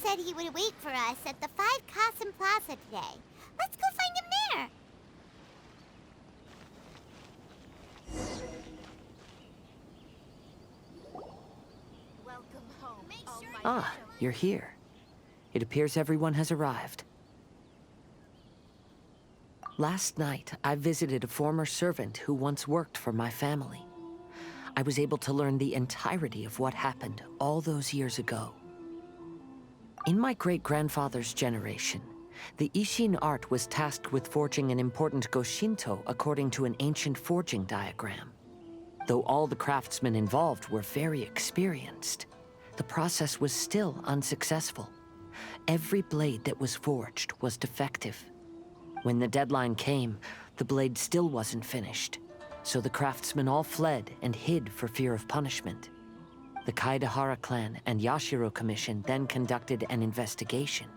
said he would wait for us at the 5 Kasen Plaza today. Let's go find him there. Welcome home. Ah, you're here. It appears everyone has arrived. Last night, I visited a former servant who once worked for my family. I was able to learn the entirety of what happened all those years ago. In my great-grandfather's generation, the Ishin art was tasked with forging an important Goshinto according to an ancient forging diagram. Though all the craftsmen involved were very experienced, the process was still unsuccessful. Every blade that was forged was defective. When the deadline came, the blade still wasn't finished, so the craftsmen all fled and hid for fear of punishment. The Kaedehara clan and Yashiro Commission then conducted an investigation.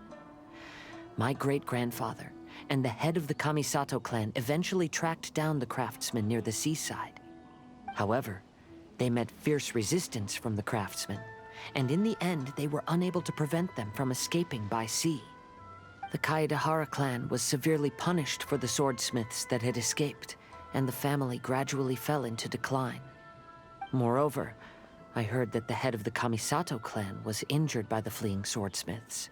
My great-grandfather and the head of the Kamisato clan eventually tracked down the craftsmen near the seaside. However, they met fierce resistance from the craftsmen, and in the end they were unable to prevent them from escaping by sea. The Kaedehara clan was severely punished for the swordsmiths that had escaped, and the family gradually fell into decline. Moreover, I heard that the head of the Kamisato clan was injured by the fleeing swordsmiths,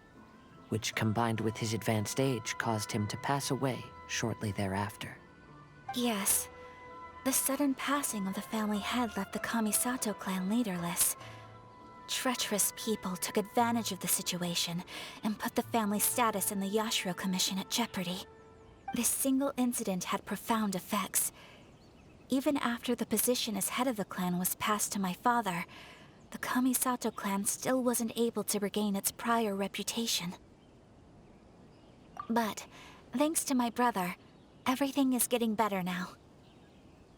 which combined with his advanced age caused him to pass away shortly thereafter. Yes. The sudden passing of the family head left the Kamisato clan leaderless. Treacherous people took advantage of the situation and put the family's status in the Yashiro Commission at jeopardy. This single incident had profound effects. Even after the position as head of the clan was passed to my father, the Kamisato clan still wasn't able to regain its prior reputation. But, thanks to my brother, everything is getting better now.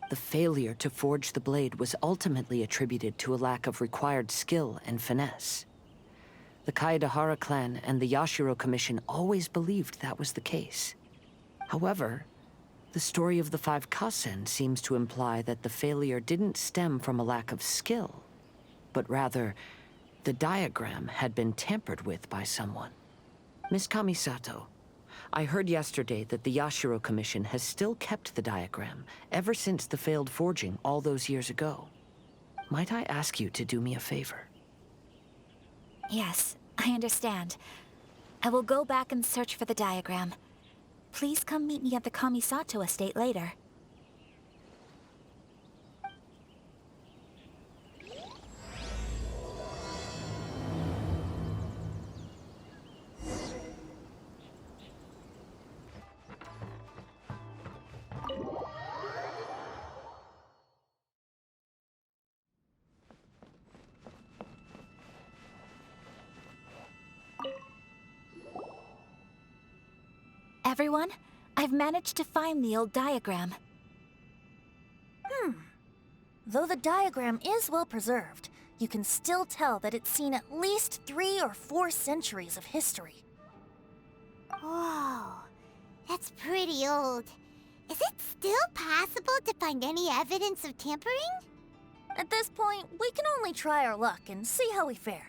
The failure to forge the blade was ultimately attributed to a lack of required skill and finesse. The Kaedehara clan and the Yashiro Commission always believed that was the case. However, the story of the 5 Kasen seems to imply that the failure didn't stem from a lack of skill, but rather, the diagram had been tampered with by someone. Miss Kamisato, I heard yesterday that the Yashiro Commission has still kept the diagram ever since the failed forging all those years ago. Might I ask you to do me a favor? Yes, I understand. I will go back and search for the diagram. Please come meet me at the Kamisato estate later. Everyone, I've managed to find the old diagram. Though the diagram is well preserved, you can still tell that it's seen at least 3 or 4 centuries of history. Whoa, that's pretty old. Is it still possible to find any evidence of tampering? At this point, we can only try our luck and see how we fare.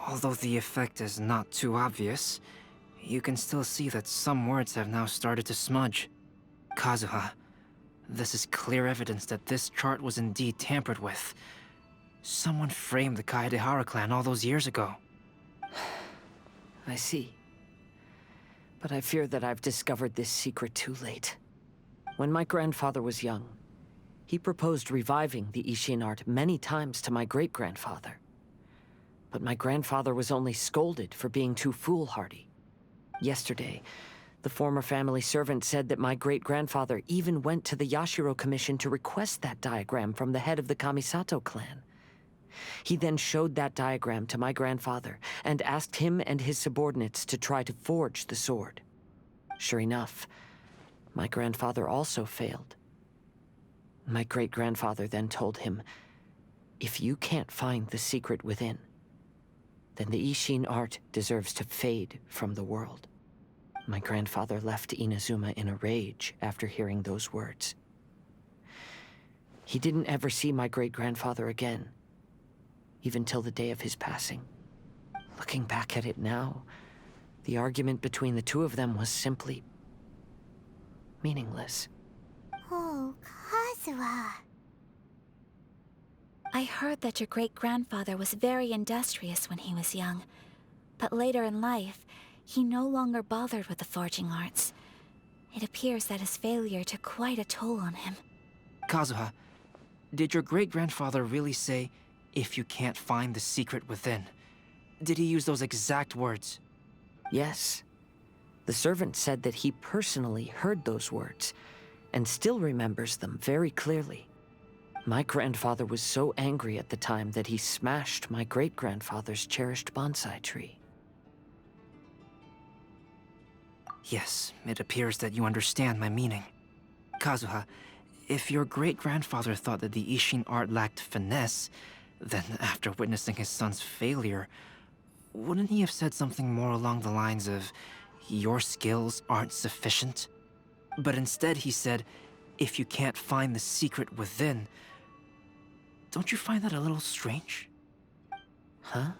Although the effect is not too obvious, you can still see that some words have now started to smudge. Kazuha, this is clear evidence that this chart was indeed tampered with. Someone framed the Kaedehara clan all those years ago. I see. But I fear that I've discovered this secret too late. When my grandfather was young, he proposed reviving the Ishin art many times to my great-grandfather. But my grandfather was only scolded for being too foolhardy. Yesterday, the former family servant said that my great-grandfather even went to the Yashiro Commission to request that diagram from the head of the Kamisato clan. He then showed that diagram to my grandfather and asked him and his subordinates to try to forge the sword. Sure enough, my grandfather also failed. My great-grandfather then told him, "If you can't find the secret within, then the Ishin art deserves to fade from the world. My grandfather left Inazuma in a rage after hearing those words. He didn't ever see my great-grandfather again, even till the day of his passing. Looking back at it now, the argument between the two of them was simply meaningless. Oh, Kazuha. I heard that your great-grandfather was very industrious when he was young, but later in life, he no longer bothered with the forging arts. It appears that his failure took quite a toll on him. Kazuha, did your great-grandfather really say, "If you can't find the secret within"? Did he use those exact words? Yes. The servant said that he personally heard those words, and still remembers them very clearly. My grandfather was so angry at the time that he smashed my great-grandfather's cherished bonsai tree. Yes, it appears that you understand my meaning. Kazuha, if your great-grandfather thought that the Ishin art lacked finesse, then after witnessing his son's failure, wouldn't he have said something more along the lines of, "Your skills aren't sufficient"? But instead he said, "If you can't find the secret within." Don't you find that a little strange? Huh?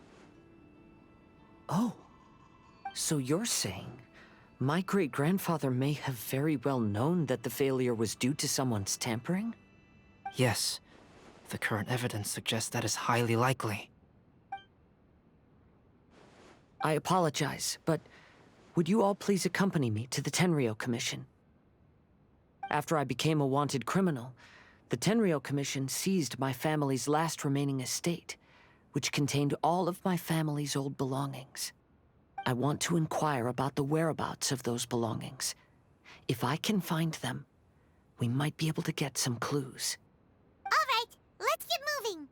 Oh. So you're saying my great-grandfather may have very well known that the failure was due to someone's tampering? Yes. The current evidence suggests that is highly likely. I apologize, but would you all please accompany me to the Tenryou Commission? After I became a wanted criminal, the Tenryou Commission seized my family's last remaining estate, which contained all of my family's old belongings. I want to inquire about the whereabouts of those belongings. If I can find them, we might be able to get some clues. All right, let's get moving.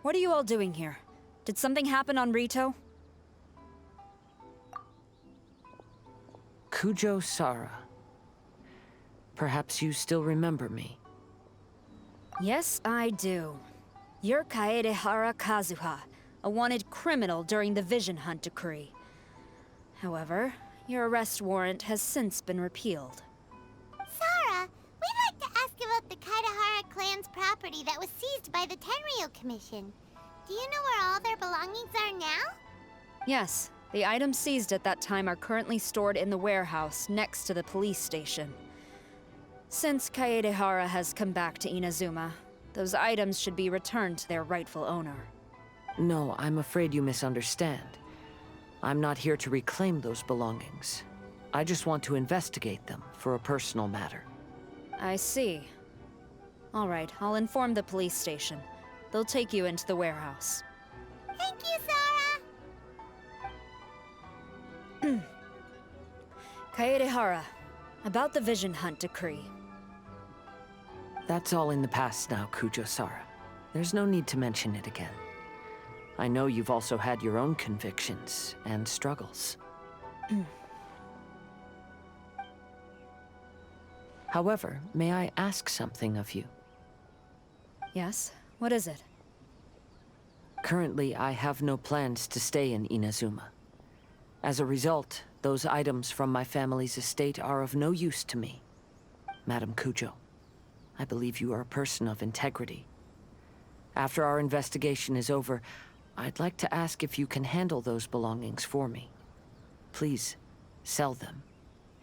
What are you all doing here? Did something happen on Rito? Kujo Sara. Perhaps you still remember me. Yes, I do. You're Kaedehara Kazuha, a wanted criminal during the Vision Hunt decree. However, your arrest warrant has since been repealed. Sara, we'd like to ask about the Kaedehara clan's property that was seized by the Tenryou Commission. Do you know where all their belongings are now? Yes, the items seized at that time are currently stored in the warehouse next to the police station. Since Kaedehara has come back to Inazuma, those items should be returned to their rightful owner. No, I'm afraid you misunderstand. I'm not here to reclaim those belongings. I just want to investigate them for a personal matter. I see. All right, I'll inform the police station. They'll take you into the warehouse. Thank you, Sara! Kaedehara, about the Vision Hunt decree. That's all in the past now, Kujo Sara. There's no need to mention it again. I know you've also had your own convictions and struggles. However, may I ask something of you? Yes? What is it? Currently, I have no plans to stay in Inazuma. As a result, those items from my family's estate are of no use to me. Madam Kujo, I believe you are a person of integrity. After our investigation is over, I'd like to ask if you can handle those belongings for me. Please, sell them,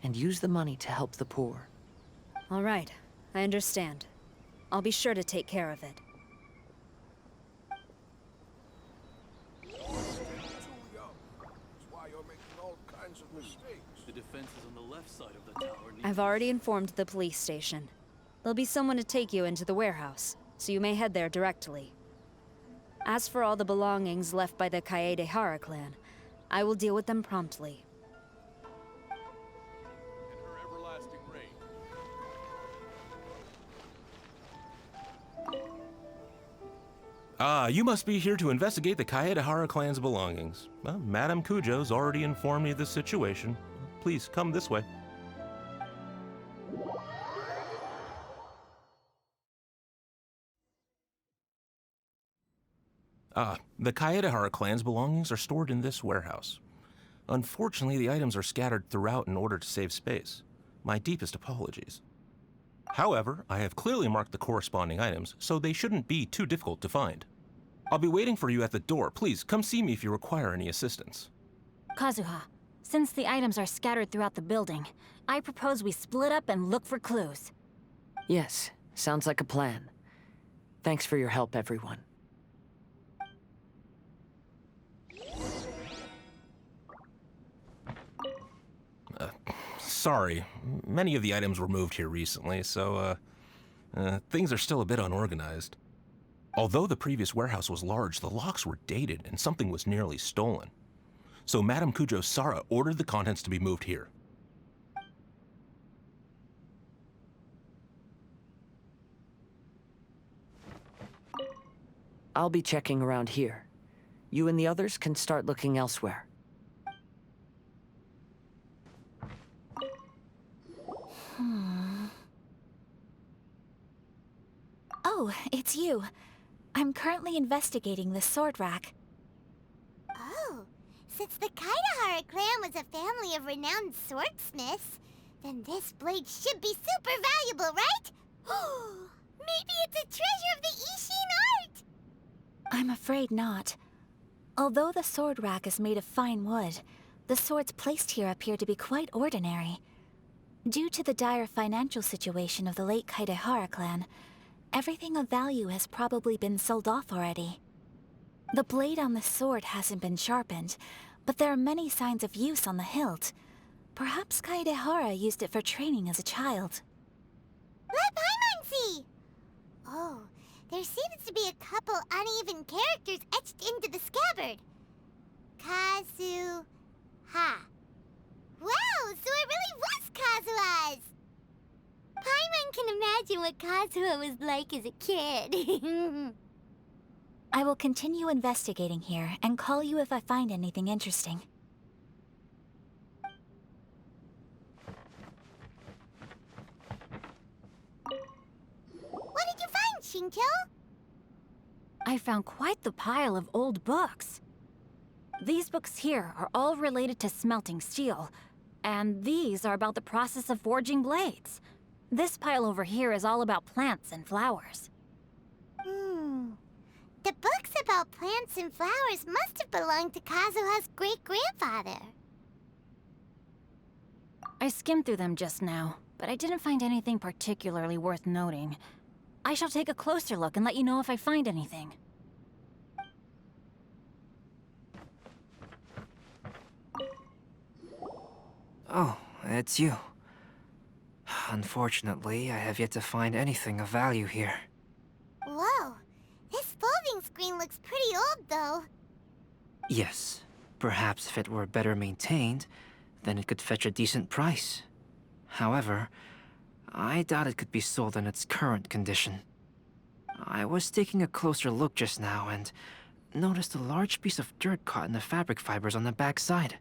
and use the money to help the poor. All right, I understand. I'll be sure to take care of it. The defense is on the left side of the tower. I've already informed the police station. There'll be someone to take you into the warehouse, so you may head there directly. As for all the belongings left by the Kaedehara clan, I will deal with them promptly. In her everlasting reign. Ah, you must be here to investigate the Kaedehara clan's belongings. Well, Madame Kujo's already informed me of the situation. Please, come this way. The Kaedehara clan's belongings are stored in this warehouse. Unfortunately, the items are scattered throughout in order to save space. My deepest apologies. However, I have clearly marked the corresponding items, so they shouldn't be too difficult to find. I'll be waiting for you at the door. Please, come see me if you require any assistance. Kazuha, since the items are scattered throughout the building, I propose we split up and look for clues. Yes, sounds like a plan. Thanks for your help, everyone. Sorry, many of the items were moved here recently, so, things are still a bit unorganized. Although the previous warehouse was large, the locks were dated and something was nearly stolen. So Madame Kujo Sara ordered the contents to be moved here. I'll be checking around here. You and the others can start looking elsewhere. Oh, it's you. I'm currently investigating the sword rack. Oh, since the Kaedehara clan was a family of renowned swordsmiths, then this blade should be super valuable, right? Maybe it's a treasure of the Ishin art! I'm afraid not. Although the sword rack is made of fine wood, the swords placed here appear to be quite ordinary. Due to the dire financial situation of the late Kaedehara clan, everything of value has probably been sold off already. The blade on the sword hasn't been sharpened, but there are many signs of use on the hilt. Perhaps Kaedehara used it for training as a child. Let Paimon see! Oh, there seems to be a couple uneven characters etched into the scabbard. Kazu... Ha. Wow, so it really was Kazuha's! Paimon can imagine what Kazuha was like as a kid. I will continue investigating here and call you if I find anything interesting. What did you find, Shincho? I found quite the pile of old books. These books here are all related to smelting steel, and these are about the process of forging blades. This pile over here is all about plants and flowers. The books about plants and flowers must have belonged to Kazuha's great-grandfather. I skimmed through them just now, but I didn't find anything particularly worth noting. I shall take a closer look and let you know if I find anything. Oh, it's you. Unfortunately, I have yet to find anything of value here. Whoa, this folding screen looks pretty old, though. Yes, perhaps if it were better maintained, then it could fetch a decent price. However, I doubt it could be sold in its current condition. I was taking a closer look just now and noticed a large piece of dirt caught in the fabric fibers on the back side.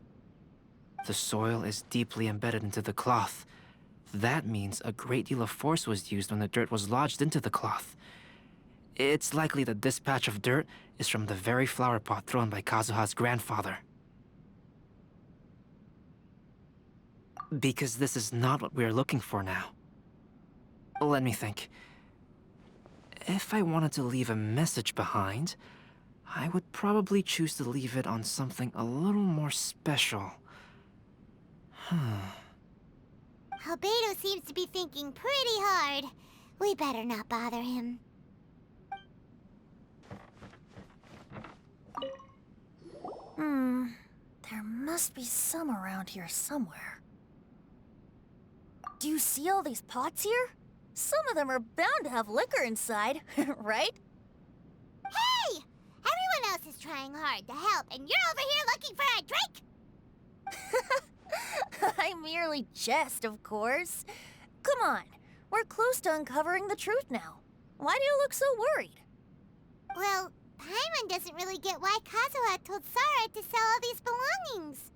The soil is deeply embedded into the cloth. That means a great deal of force was used when the dirt was lodged into the cloth. It's likely that this patch of dirt is from the very flower pot thrown by Kazuha's grandfather. Because this is not what we are looking for now. Let me think. If I wanted to leave a message behind, I would probably choose to leave it on something a little more special. Albedo seems to be thinking pretty hard. We better not bother him. There must be some around here somewhere. Do you see all these pots here? Some of them are bound to have liquor inside, right? Hey! Everyone else is trying hard to help, and you're over here looking for a drink? I merely jest, of course. Come on, we're close to uncovering the truth now. Why do you look so worried? Well, Paimon doesn't really get why Kazuha told Sara to sell all these belongings.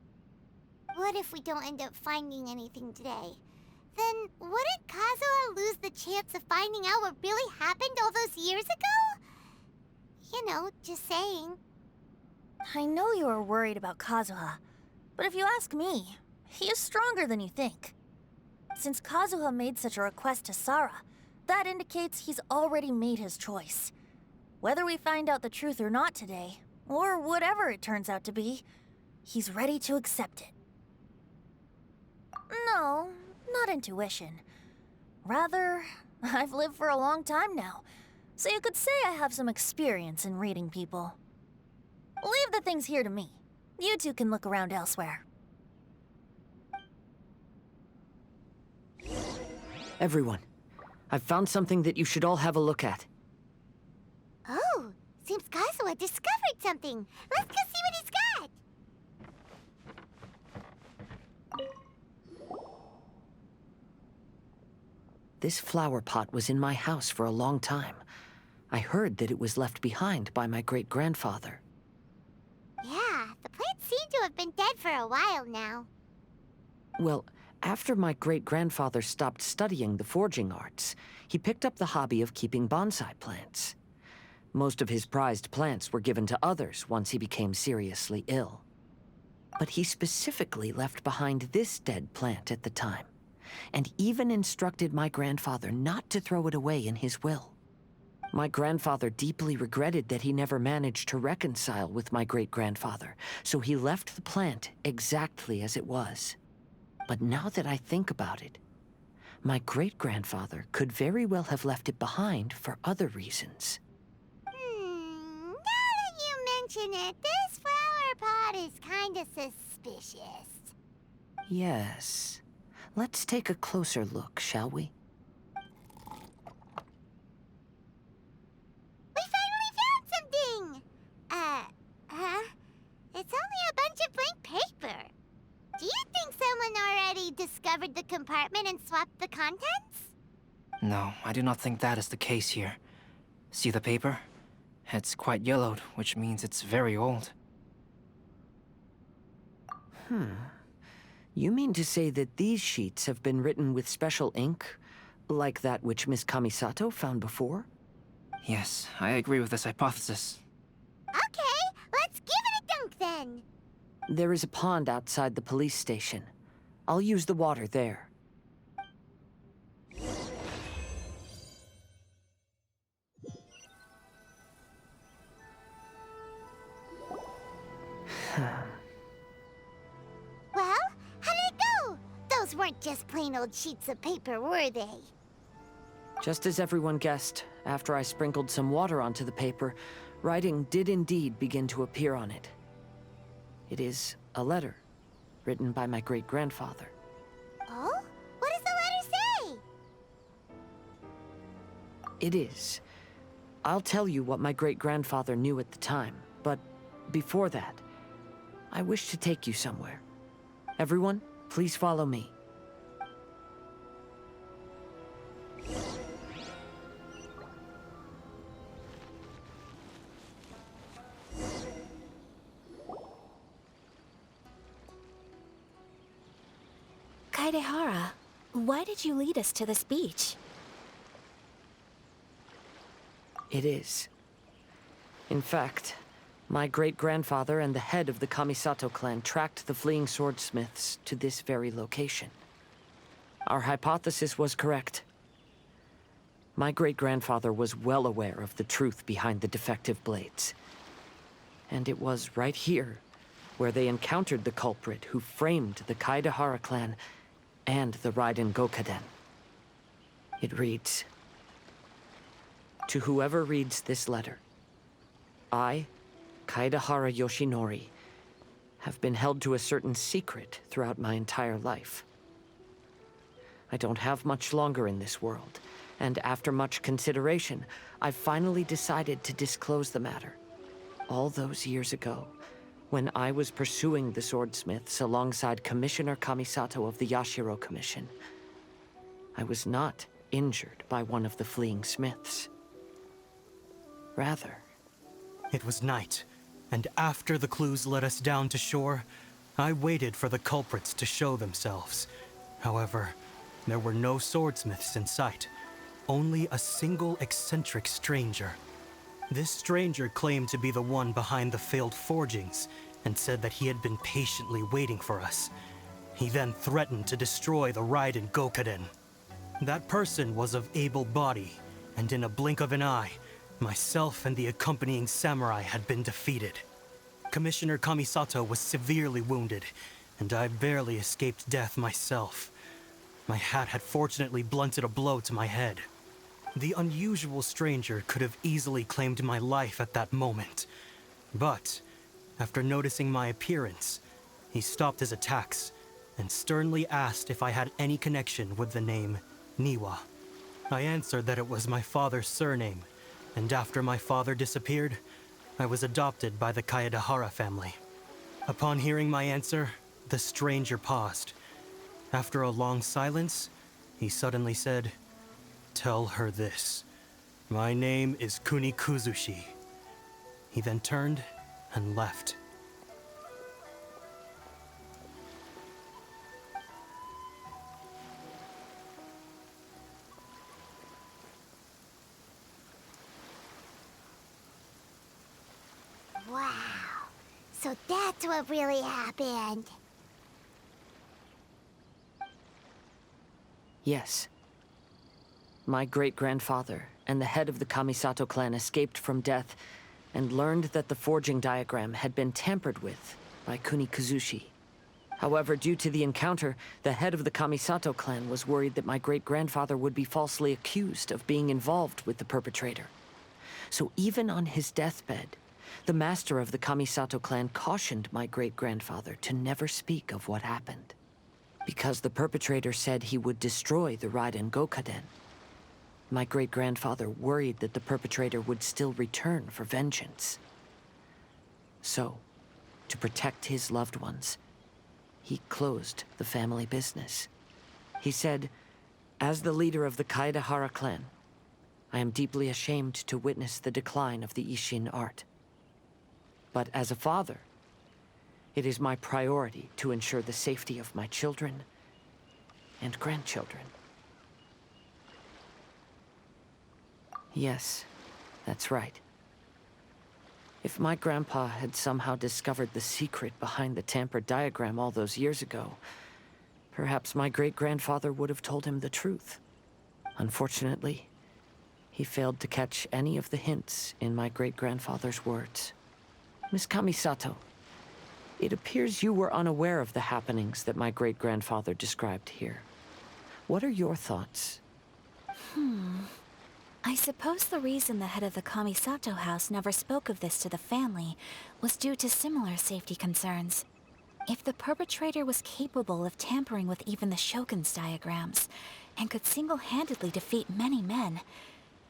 What if we don't end up finding anything today? Then wouldn't Kazuha lose the chance of finding out what really happened all those years ago? You know, just saying. I know you are worried about Kazuha, but if you ask me, he is stronger than you think. Since Kazuha made such a request to Sara, that indicates he's already made his choice. Whether we find out the truth or not today, or whatever it turns out to be, he's ready to accept it. No, not intuition. Rather, I've lived for a long time now, so you could say I have some experience in reading people. Leave the things here to me. You two can look around elsewhere. Everyone, I've found something that you should all have a look at. Oh, seems Kazuha discovered something. Let's go see what he's got. This flower pot was in my house for a long time. I heard that it was left behind by my great-grandfather. Yeah, the plants seem to have been dead for a while now. Well, after my great-grandfather stopped studying the forging arts, he picked up the hobby of keeping bonsai plants. Most of his prized plants were given to others once he became seriously ill. But he specifically left behind this dead plant at the time, and even instructed my grandfather not to throw it away in his will. My grandfather deeply regretted that he never managed to reconcile with my great-grandfather, so he left the plant exactly as it was. But now that I think about it, my great-grandfather could very well have left it behind for other reasons. Now that you mention it, this flower pot is kinda suspicious. Yes. Let's take a closer look, shall we? We finally found something! It's only a bunch of blank paper. Do you think someone already discovered the compartment and swapped the contents? No, I do not think that is the case here. See the paper? It's quite yellowed, which means it's very old. You mean to say that these sheets have been written with special ink, like that which Miss Kamisato found before? Yes, I agree with this hypothesis. Okay, let's give it a dunk then. There is a pond outside the police station. I'll use the water there. Well, how did it go? Those weren't just plain old sheets of paper, were they? Just as everyone guessed, after I sprinkled some water onto the paper, writing did indeed begin to appear on it. It is a letter, written by my great-grandfather. Oh? What does the letter say? It is. I'll tell you what my great-grandfather knew at the time, but before that, I wish to take you somewhere. Everyone, please follow me. Kaedehara, why did you lead us to this beach? It is. In fact, my great-grandfather and the head of the Kamisato clan tracked the fleeing swordsmiths to this very location. Our hypothesis was correct. My great-grandfather was well aware of the truth behind the defective blades. And it was right here where they encountered the culprit who framed the Kaedehara clan and the Raiden Gokaden. It reads, "To whoever reads this letter, I, Kaedehara Yoshinori, have been held to a certain secret throughout my entire life. I don't have much longer in this world, and after much consideration, I finally decided to disclose the matter. All those years ago, when I was pursuing the swordsmiths alongside Commissioner Kamisato of the Yashiro Commission, I was not injured by one of the fleeing smiths. Rather, It was night, and after the clues led us down to shore, I waited for the culprits to show themselves. However, there were no swordsmiths in sight, only a single eccentric stranger. This stranger claimed to be the one behind the failed forgings, and said that he had been patiently waiting for us. He then threatened to destroy the Raiden Gokaden. That person was of able body, and in a blink of an eye, myself and the accompanying samurai had been defeated. Commissioner Kamisato was severely wounded, and I barely escaped death myself. My hat had fortunately blunted a blow to my head. The unusual stranger could have easily claimed my life at that moment. But, after noticing my appearance, he stopped his attacks and sternly asked if I had any connection with the name Niwa. I answered that it was my father's surname, and after my father disappeared, I was adopted by the Kaedehara family. Upon hearing my answer, the stranger paused. After a long silence, he suddenly said, "Tell her this. My name is Kunikuzushi." He then turned and left. Wow. So that's what really happened. Yes. My great-grandfather and the head of the Kamisato clan escaped from death and learned that the forging diagram had been tampered with by Kunikuzushi. However, due to the encounter, the head of the Kamisato clan was worried that my great-grandfather would be falsely accused of being involved with the perpetrator. So even on his deathbed, the master of the Kamisato clan cautioned my great-grandfather to never speak of what happened, because the perpetrator said he would destroy the Raiden Gokaden. My great-grandfather worried that the perpetrator would still return for vengeance. So, to protect his loved ones, he closed the family business. He said, "As the leader of the Kaedehara clan, I am deeply ashamed to witness the decline of the Isshin art. But as a father, it is my priority to ensure the safety of my children and grandchildren." Yes, that's right. If my grandpa had somehow discovered the secret behind the tampered diagram all those years ago, perhaps my great-grandfather would have told him the truth. Unfortunately, he failed to catch any of the hints in my great-grandfather's words. Miss Kamisato, it appears you were unaware of the happenings that my great-grandfather described here. What are your thoughts? I suppose the reason the head of the Kamisato house never spoke of this to the family was due to similar safety concerns. If the perpetrator was capable of tampering with even the Shogun's diagrams, and could single-handedly defeat many men,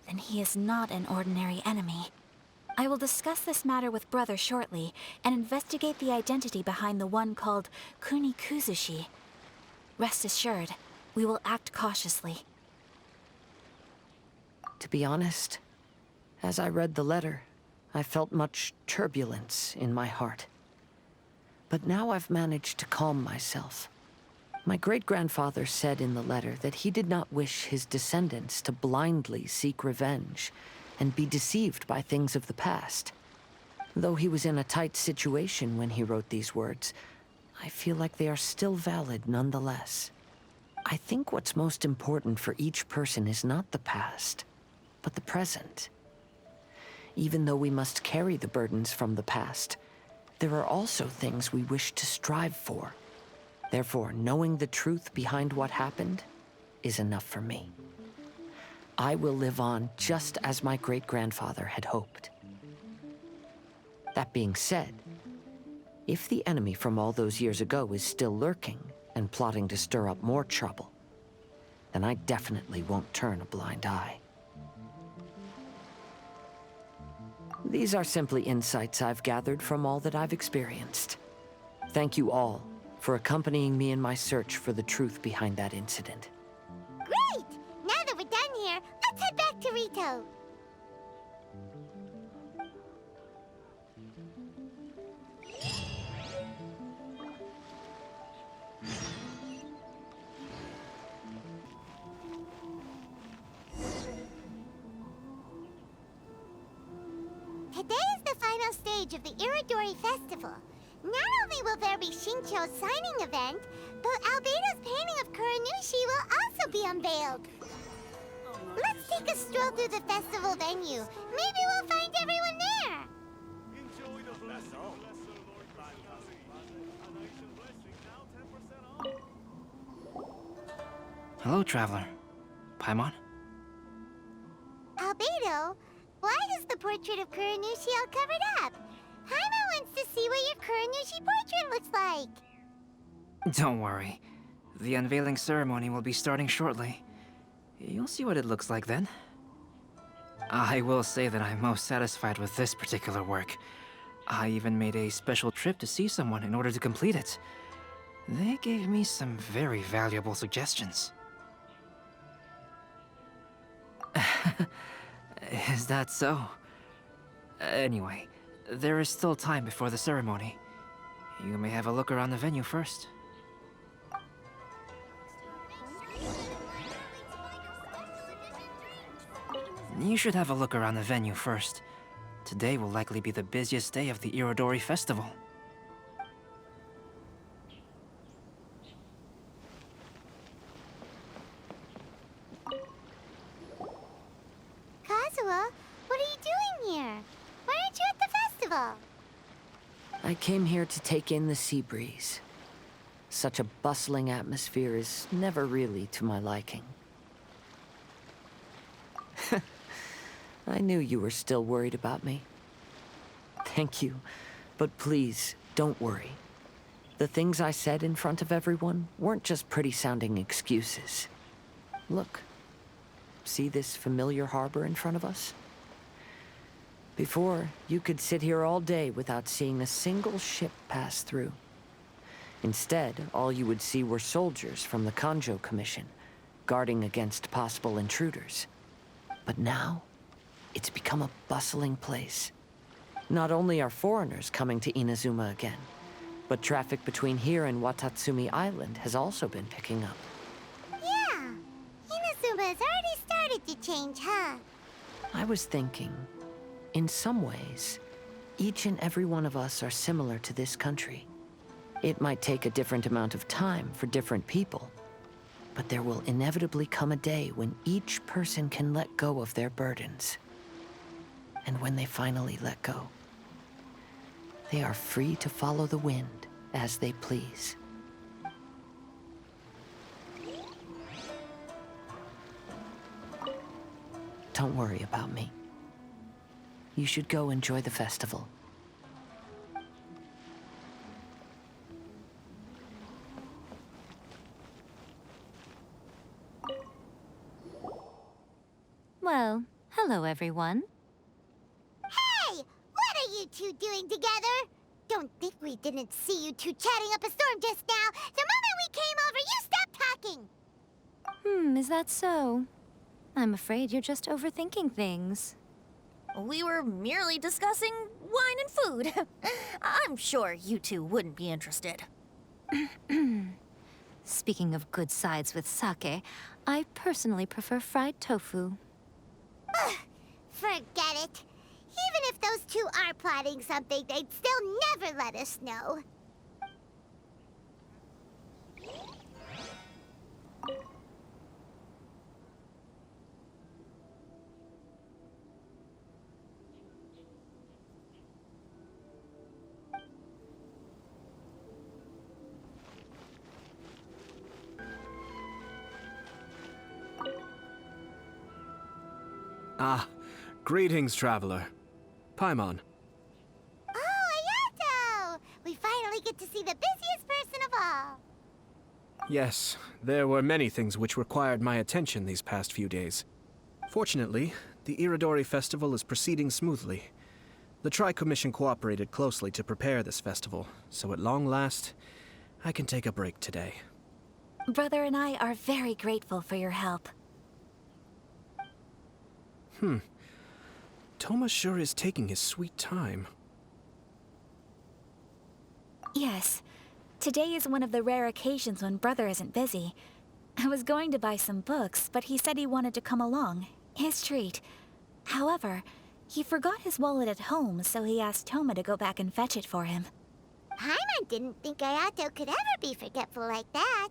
then he is not an ordinary enemy. I will discuss this matter with Brother shortly, and investigate the identity behind the one called Kunikuzushi. Rest assured, we will act cautiously. To be honest, as I read the letter, I felt much turbulence in my heart. But now I've managed to calm myself. My great-grandfather said in the letter that he did not wish his descendants to blindly seek revenge and be deceived by things of the past. Though he was in a tight situation when he wrote these words, I feel like they are still valid nonetheless. I think what's most important for each person is not the past, but the present. Even though we must carry the burdens from the past, there are also things we wish to strive for. Therefore, knowing the truth behind what happened is enough for me. I will live on just as my great-grandfather had hoped. That being said, if the enemy from all those years ago is still lurking and plotting to stir up more trouble, then I definitely won't turn a blind eye. These are simply insights I've gathered from all that I've experienced. Thank you all for accompanying me in my search for the truth behind that incident. Great! Now that we're done here, let's head back to Rito. Today is the final stage of the Irodori Festival. Not only will there be Shincho's signing event, but Albedo's painting of Kuranushi will also be unveiled. Let's take a stroll through the festival venue. Maybe we'll find everyone there. Hello, traveler. Paimon? Albedo, why is the portrait of Kuranushi all covered up? Paimon wants to see what your Kuranushi portrait looks like. Don't worry. The unveiling ceremony will be starting shortly. You'll see what it looks like then. I will say that I'm most satisfied with this particular work. I even made a special trip to see someone in order to complete it. They gave me some very valuable suggestions. Is that so? Anyway, there is still time before the ceremony. You may have a look around the venue first. You should have a look around the venue first. Today will likely be the busiest day of the Irodori Festival. Kazuha, what are you doing here? Why aren't you at the festival? I came here to take in the sea breeze. Such a bustling atmosphere is never really to my liking. I knew you were still worried about me. Thank you, but please, don't worry. The things I said in front of everyone weren't just pretty-sounding excuses. Look, see this familiar harbor in front of us? Before, you could sit here all day without seeing a single ship pass through. Instead, all you would see were soldiers from the Kanjo Commission, guarding against possible intruders. But now, it's become a bustling place. Not only are foreigners coming to Inazuma again, but traffic between here and Watatsumi Island has also been picking up. Yeah, Inazuma has already started to change, huh? I was thinking, in some ways, each and every one of us are similar to this country. It might take a different amount of time for different people, but there will inevitably come a day when each person can let go of their burdens. And when they finally let go, they are free to follow the wind as they please. Don't worry about me. You should go enjoy the festival. Well, hello everyone. Hey! What are you two doing together? Don't think we didn't see you two chatting up a storm just now. The moment we came over, you stopped talking! Is that so? I'm afraid you're just overthinking things. We were merely discussing wine and food. I'm sure you two wouldn't be interested. Speaking of good sides with sake, I personally prefer fried tofu. Ugh, forget it. Even if those two are plotting something, they'd still never let us know. Ah, greetings, traveler. Paimon. Oh, Ayato! We finally get to see the busiest person of all. Yes, there were many things which required my attention these past few days. Fortunately, the Irodori Festival is proceeding smoothly. The Tri-Commission cooperated closely to prepare this festival, so at long last, I can take a break today. Brother and I are very grateful for your help. Thomas sure is taking his sweet time. Yes. Today is one of the rare occasions when Brother isn't busy. I was going to buy some books, but he said he wanted to come along. His treat. However, he forgot his wallet at home, so he asked Toma to go back and fetch it for him. Paimon didn't think Ayato could ever be forgetful like that.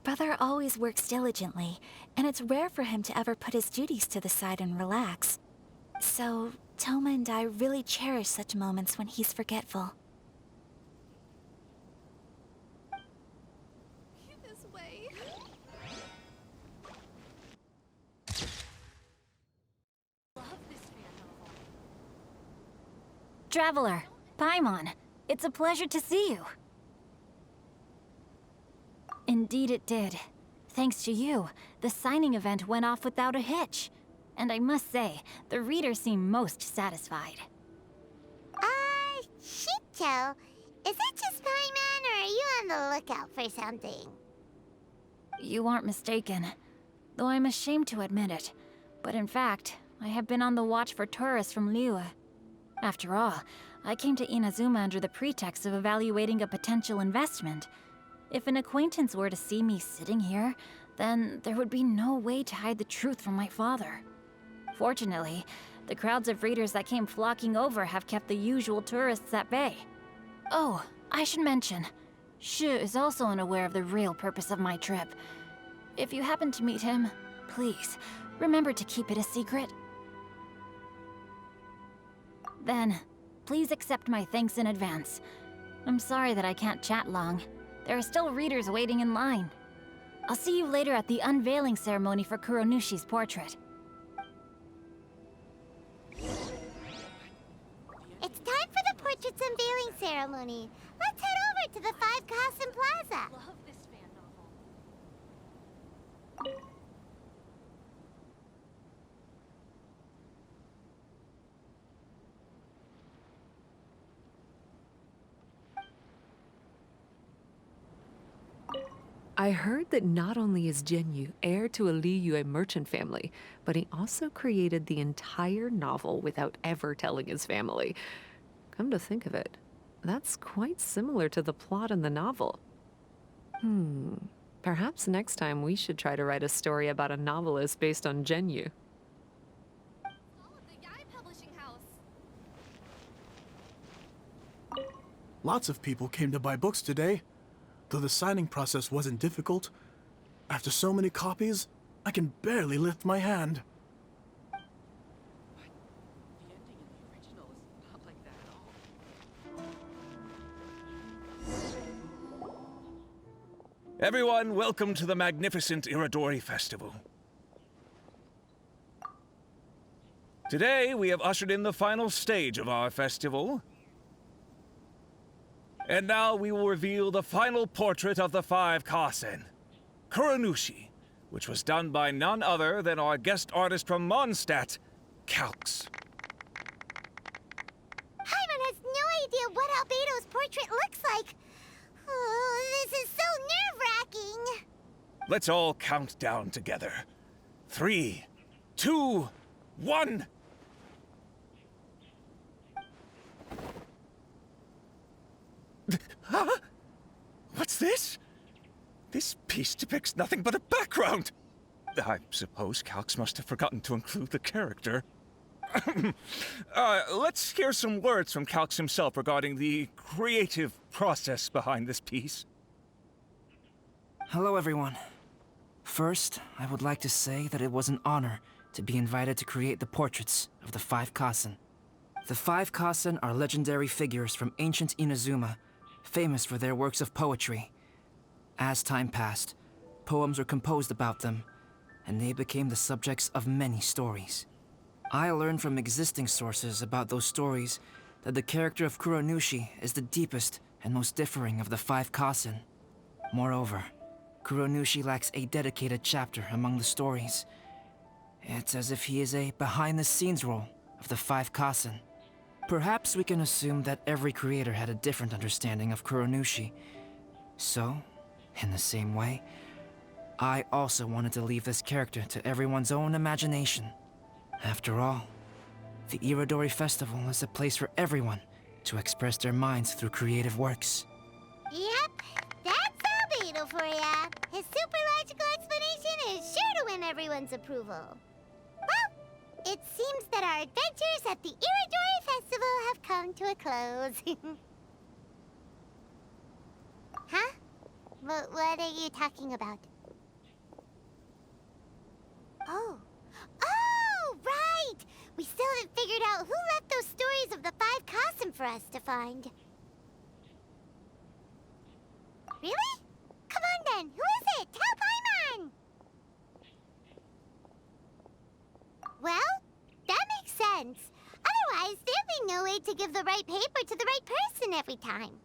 Brother always works diligently, and it's rare for him to ever put his duties to the side and relax. So, Toma and I really cherish such moments when he's forgetful. This way. Traveler, Paimon, it's a pleasure to see you. Indeed it did. Thanks to you, the signing event went off without a hitch. And I must say, the readers seem most satisfied. Shinto, is it just Paimon, or are you on the lookout for something? You aren't mistaken, though I'm ashamed to admit it. But in fact, I have been on the watch for tourists from Liyue. After all, I came to Inazuma under the pretext of evaluating a potential investment. If an acquaintance were to see me sitting here, then there would be no way to hide the truth from my father. Fortunately, the crowds of readers that came flocking over have kept the usual tourists at bay. Oh, I should mention, Shu is also unaware of the real purpose of my trip. If you happen to meet him, please, remember to keep it a secret. Then, please accept my thanks in advance. I'm sorry that I can't chat long. There are still readers waiting in line. I'll see you later at the unveiling ceremony for Kuronushi's portrait. It's time for the portrait's unveiling ceremony. Let's head over to the 5 Kasen Plaza. Love this fan novel. I heard that not only is Genyu heir to a Liyue merchant family, but he also created the entire novel without ever telling his family. Come to think of it, that's quite similar to the plot in the novel. Perhaps next time we should try to write a story about a novelist based on Genyu. Lots of people came to buy books today. Though the signing process wasn't difficult, after so many copies, I can barely lift my hand. The ending in the original is not like that at all. Everyone, welcome to the magnificent Irodori Festival. Today, we have ushered in the final stage of our festival. And now we will reveal the final portrait of the 5 Kasen, Kuronushi, which was done by none other than our guest artist from Mondstadt, Calx. Paimon has no idea what Albedo's portrait looks like. Oh, this is so nerve-wracking. Let's all count down together. 3, 2, 1. Huh? What's this? This piece depicts nothing but a background. I suppose Calx must have forgotten to include the character. Let's hear some words from Calx himself regarding the creative process behind this piece. Hello, everyone. First, I would like to say that it was an honor to be invited to create the portraits of the 5 Kasen. The 5 Kasen are legendary figures from ancient Inazuma, famous for their works of poetry. As time passed, poems were composed about them, and they became the subjects of many stories. I learned from existing sources about those stories that the character of Kuronushi is the deepest and most differing of the 5 Kasen. Moreover, Kuronushi lacks a dedicated chapter among the stories. It's as if he is a behind-the-scenes role of the 5 Kasen. Perhaps we can assume that every creator had a different understanding of Kuronushi. So, in the same way, I also wanted to leave this character to everyone's own imagination. After all, the Irodori Festival is a place for everyone to express their minds through creative works. Yep, that's Albedo for ya. His super logical explanation is sure to win everyone's approval. Well, it seems that our adventures at the Irodori Festival have come to a close. Huh? What are you talking about? Oh. Oh, right! We still haven't figured out who left those stories of the 5 Kasen for us to find. Really? Come on then, who is it? Tell Paimon! Well, that makes sense. Otherwise, there'd be no way to give the right paper to the right person every time.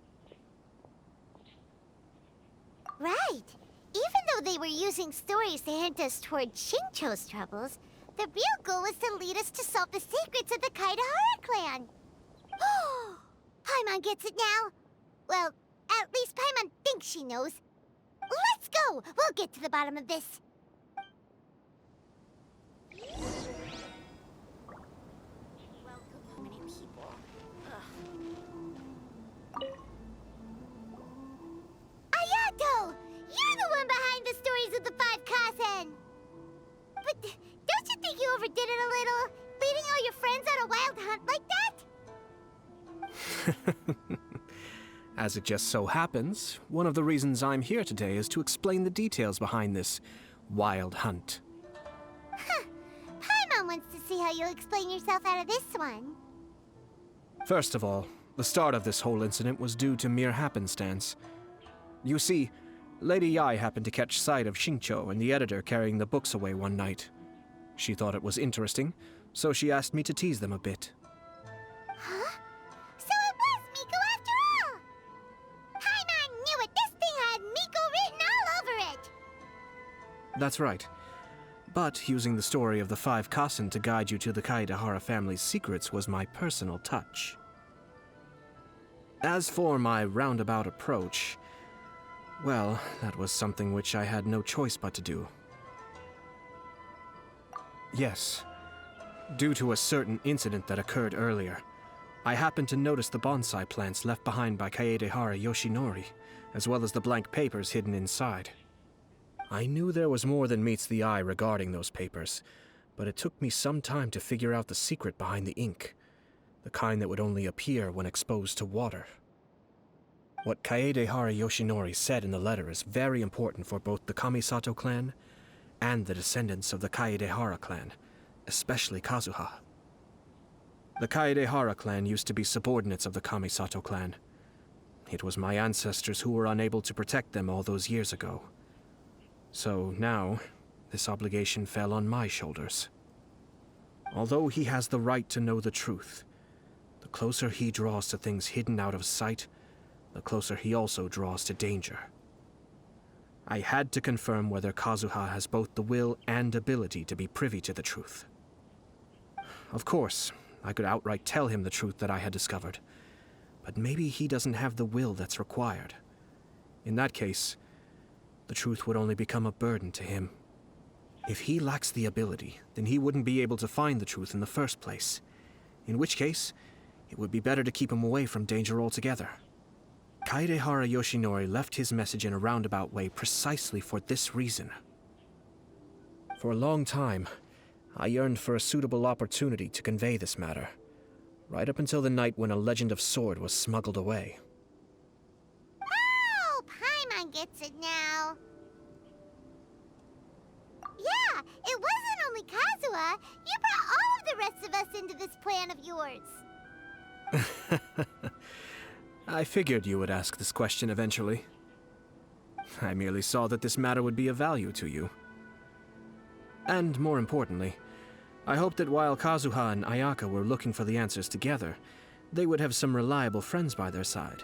Right. Even though they were using stories to hint us toward Shincho's troubles, the real goal was to lead us to solve the secrets of the Kaedehara clan. Oh, Paimon gets it now. Well, at least Paimon thinks she knows. Let's go! We'll get to the bottom of this. Welcome, many people. Ayato! You're the one behind the stories of the 5 Kasen! But don't you think you overdid it a little? Leading all your friends on a wild hunt like that? As it just so happens, one of the reasons I'm here today is to explain the details behind this wild hunt. Huh. Paimon wants to see how you'll explain yourself out of this one. First of all, the start of this whole incident was due to mere happenstance. You see, Lady Yai happened to catch sight of Shincho and the editor carrying the books away one night. She thought it was interesting, so she asked me to tease them a bit. Huh? So it was Miko after all! Paimon knew it! This thing had Miko written all over it! That's right. But using the story of the 5 Kasen to guide you to the Kaedehara family's secrets was my personal touch. As for my roundabout approach, well, that was something which I had no choice but to do. Yes. Due to a certain incident that occurred earlier, I happened to notice the bonsai plants left behind by Kaedehara Yoshinori, as well as the blank papers hidden inside. I knew there was more than meets the eye regarding those papers, but it took me some time to figure out the secret behind the ink, the kind that would only appear when exposed to water. What Kaedehara Yoshinori said in the letter is very important for both the Kamisato clan and the descendants of the Kaedehara clan, especially Kazuha. The Kaedehara clan used to be subordinates of the Kamisato clan. It was my ancestors who were unable to protect them all those years ago. So now, this obligation fell on my shoulders. Although he has the right to know the truth, the closer he draws to things hidden out of sight, the closer he also draws to danger. I had to confirm whether Kazuha has both the will and ability to be privy to the truth. Of course, I could outright tell him the truth that I had discovered, but maybe he doesn't have the will that's required. In that case, the truth would only become a burden to him. If he lacks the ability, then he wouldn't be able to find the truth in the first place, in which case, it would be better to keep him away from danger altogether. Kaedehara Yoshinori left his message in a roundabout way precisely for this reason. For a long time, I yearned for a suitable opportunity to convey this matter, right up until the night when a legend of sword was smuggled away. Oh, Paimon gets it now. Yeah, it wasn't only Kazuha. You brought all of the rest of us into this plan of yours. I figured you would ask this question eventually. I merely saw that this matter would be of value to you. And more importantly, I hoped that while Kazuha and Ayaka were looking for the answers together, they would have some reliable friends by their side.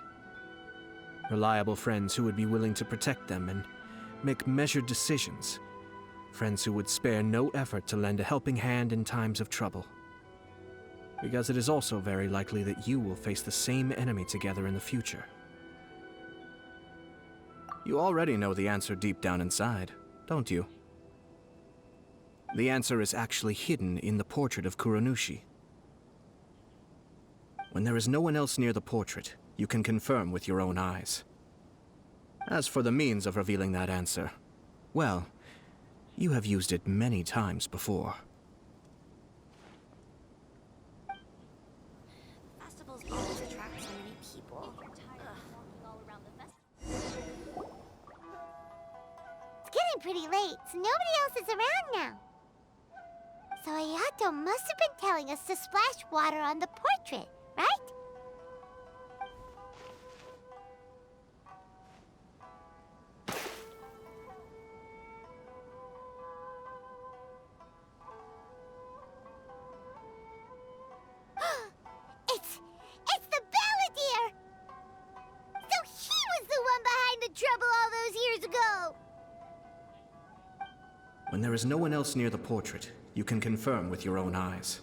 Reliable friends who would be willing to protect them and make measured decisions. Friends who would spare no effort to lend a helping hand in times of trouble. Because it is also very likely that you will face the same enemy together in the future. You already know the answer deep down inside, don't you? The answer is actually hidden in the portrait of Kuronushi. When there is no one else near the portrait, you can confirm with your own eyes. As for the means of revealing that answer, well, you have used it many times before. Festivals always attract so many people. It's getting pretty late, so nobody else is around now. So Ayato must have been telling us to splash water on the portrait, right? It's the Balladeer! So he was the one behind the trouble all those years ago! When there is no one else near the portrait, you can confirm with your own eyes.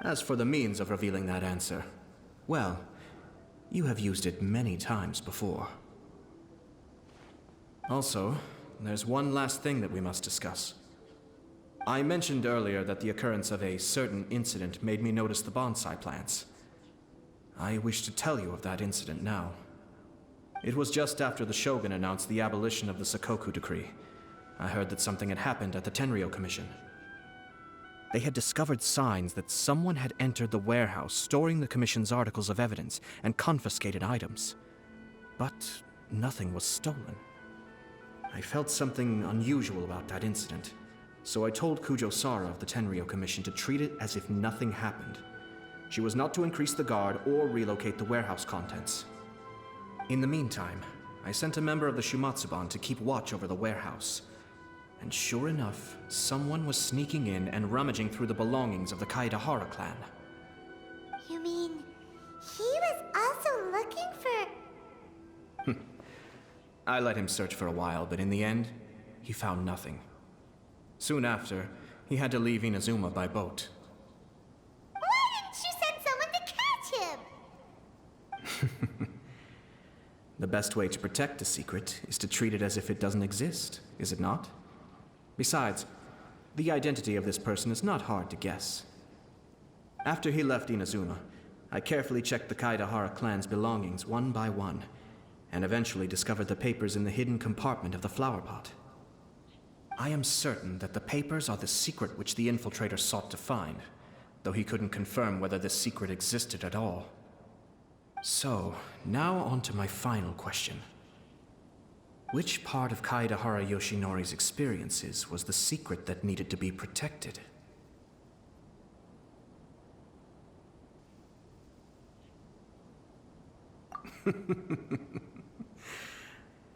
As for the means of revealing that answer, well, you have used it many times before. Also, there's one last thing that we must discuss. I mentioned earlier that the occurrence of a certain incident made me notice the bonsai plants. I wish to tell you of that incident now. It was just after the Shogun announced the abolition of the Sakoku Decree. I heard that something had happened at the Tenryou Commission. They had discovered signs that someone had entered the warehouse storing the Commission's articles of evidence and confiscated items. But nothing was stolen. I felt something unusual about that incident, so I told Kujo-Sara of the Tenryou Commission to treat it as if nothing happened. She was not to increase the guard or relocate the warehouse contents. In the meantime, I sent a member of the Shumatsuban to keep watch over the warehouse. And sure enough, someone was sneaking in and rummaging through the belongings of the Kaedehara clan. You mean, he was also looking for... I let him search for a while, but in the end, he found nothing. Soon after, he had to leave Inazuma by boat. Why didn't you send someone to catch him? The best way to protect a secret is to treat it as if it doesn't exist, is it not? Besides, the identity of this person is not hard to guess. After he left Inazuma, I carefully checked the Kaedehara clan's belongings one by one, and eventually discovered the papers in the hidden compartment of the flower pot. I am certain that the papers are the secret which the infiltrator sought to find, though he couldn't confirm whether this secret existed at all. So, now on to my final question. Which part of Kaedehara Yoshinori's experiences was the secret that needed to be protected?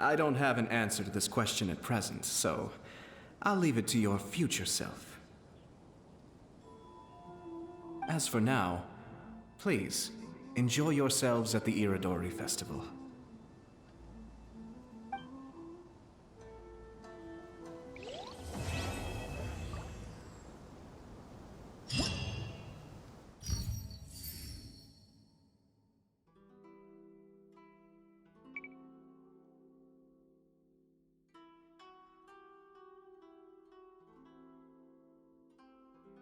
I don't have an answer to this question at present, so I'll leave it to your future self. As for now, please, enjoy yourselves at the Irodori Festival.